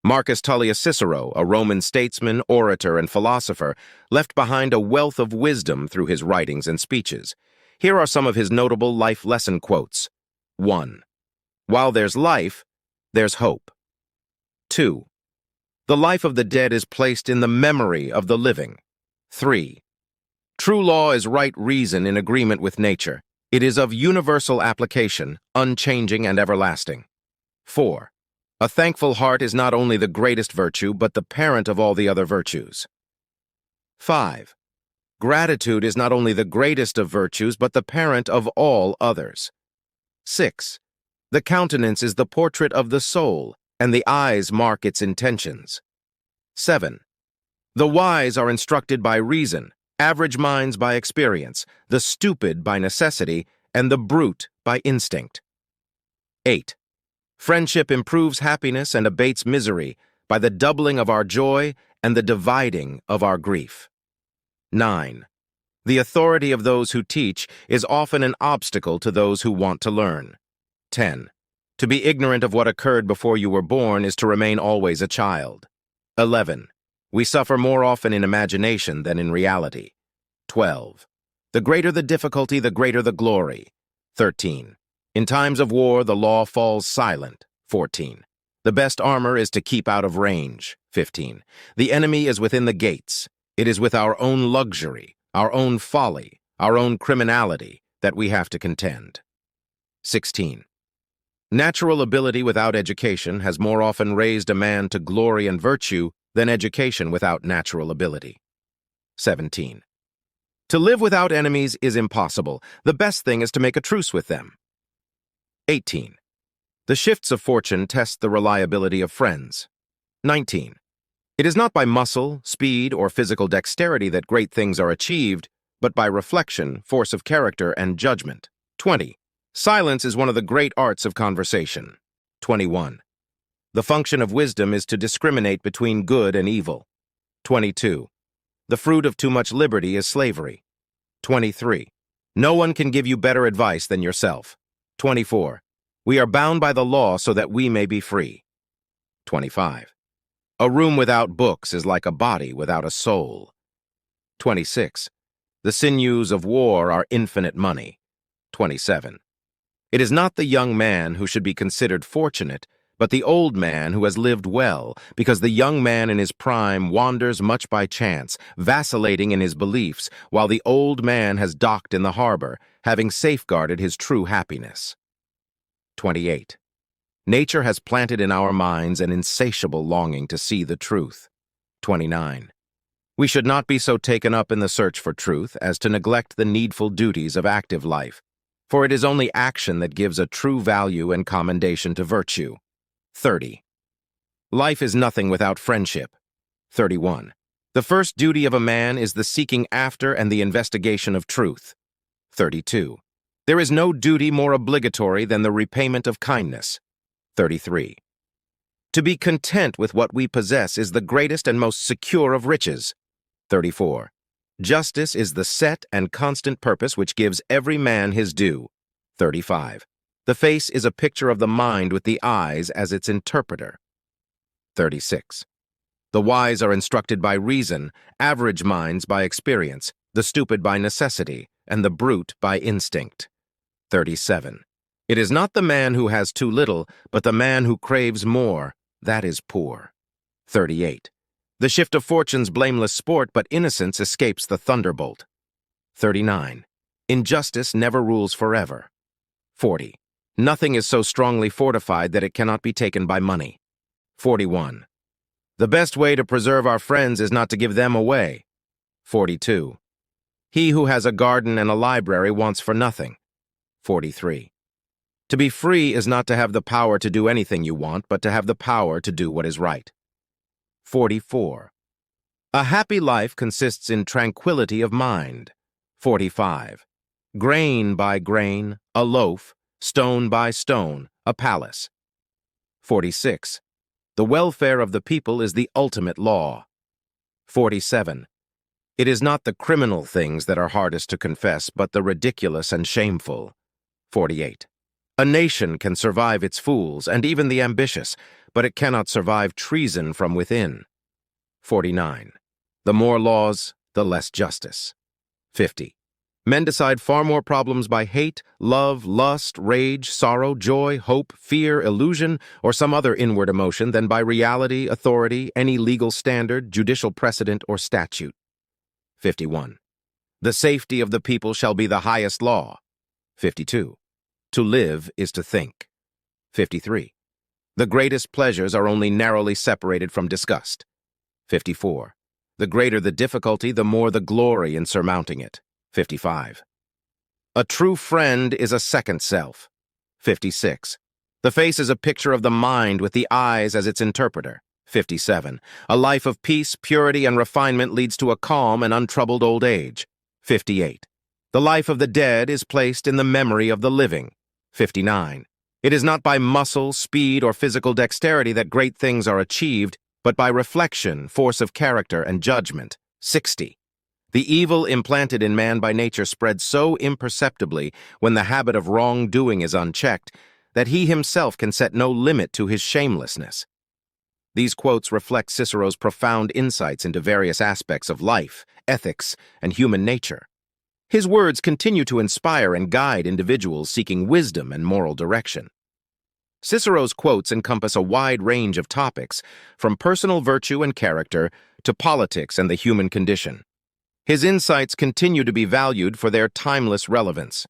Marcus Tullius Cicero, a Roman statesman, orator, and philosopher, left behind a wealth of wisdom through his writings and speeches. Here are some of his notable life lesson quotes. 1. While there's life, there's hope. 2. The life of the dead is placed in the memory of the living. 3. True law is right reason in agreement with nature. It is of universal application, unchanging and everlasting. 4. A thankful heart is not only the greatest virtue, but the parent of all the other virtues. 5. Gratitude is not only the greatest of virtues, but the parent of all others. 6. The countenance is the portrait of the soul, and the eyes mark its intentions. 7. The wise are instructed by reason, average minds by experience, the stupid by necessity, and the brute by instinct. 8. Friendship improves happiness and abates misery by the doubling of our joy and the dividing of our grief. 9. The authority of those who teach is often an obstacle to those who want to learn. 10. To be ignorant of what occurred before you were born is to remain always a child. 11. We suffer more often in imagination than in reality. 12. The greater the difficulty, the greater the glory. 13. In times of war, the law falls silent. 14. The best armor is to keep out of range. 15. The enemy is within the gates. It is with our own luxury, our own folly, our own criminality that we have to contend. 16. Natural ability without education has more often raised a man to glory and virtue than education without natural ability. 17. To live without enemies is impossible. The best thing is to make a truce with them. 18. The shifts of fortune test the reliability of friends. 19. It is not by muscle, speed, or physical dexterity that great things are achieved, but by reflection, force of character, and judgment. 20. Silence is one of the great arts of conversation. 21. The function of wisdom is to discriminate between good and evil. 22. The fruit of too much liberty is slavery. 23. No one can give you better advice than yourself. 24. We are bound by the law so that we may be free. 25. A room without books is like a body without a soul. 26. The sinews of war are infinite money. 27. It is not the young man who should be considered fortunate, but the old man who has lived well, because the young man in his prime wanders much by chance, vacillating in his beliefs, while the old man has docked in the harbor, having safeguarded his true happiness. 28. Nature has planted in our minds an insatiable longing to see the truth. 29. We should not be so taken up in the search for truth as to neglect the needful duties of active life, for it is only action that gives a true value and commendation to virtue. 30. Life is nothing without friendship. 31. The first duty of a man is the seeking after and the investigation of truth. 32. There is no duty more obligatory than the repayment of kindness. 33. To be content with what we possess is the greatest and most secure of riches. 34. Justice is the set and constant purpose which gives every man his due. 35. The face is a picture of the mind with the eyes as its interpreter. 36. The wise are instructed by reason, average minds by experience, the stupid by necessity, and the brute by instinct. 37. It is not the man who has too little, but the man who craves more, that is poor. 38. The shift of fortune's blameless sport, but innocence escapes the thunderbolt. 39. Injustice never rules forever. 40. Nothing is so strongly fortified that it cannot be taken by money. 41. The best way to preserve our friends is not to give them away. 42. He who has a garden and a library wants for nothing. 43. To be free is not to have the power to do anything you want, but to have the power to do what is right. 44. A happy life consists in tranquility of mind. 45. Grain by grain, a loaf, stone by stone, a palace. 46. The welfare of the people is the ultimate law. 47. It is not the criminal things that are hardest to confess, but the ridiculous and shameful. 48. A nation can survive its fools and even the ambitious, but it cannot survive treason from within. 49. The more laws, the less justice. 50. Men decide far more problems by hate, love, lust, rage, sorrow, joy, hope, fear, illusion, or some other inward emotion than by reality, authority, any legal standard, judicial precedent, or statute. 51. The safety of the people shall be the highest law. 52. To live is to think. 53. The greatest pleasures are only narrowly separated from disgust. 54. The greater the difficulty, the more the glory in surmounting it. 55. A true friend is a second self. 56. The face is a picture of the mind with the eyes as its interpreter. 57. A life of peace, purity, and refinement leads to a calm and untroubled old age. 58. The life of the dead is placed in the memory of the living. 59. It is not by muscle, speed, or physical dexterity that great things are achieved, but by reflection, force of character, and judgment. 60. The evil implanted in man by nature spreads so imperceptibly when the habit of wrongdoing is unchecked that he himself can set no limit to his shamelessness. These quotes reflect Cicero's profound insights into various aspects of life, ethics, and human nature. His words continue to inspire and guide individuals seeking wisdom and moral direction. Cicero's quotes encompass a wide range of topics, from personal virtue and character to politics and the human condition. His insights continue to be valued for their timeless relevance.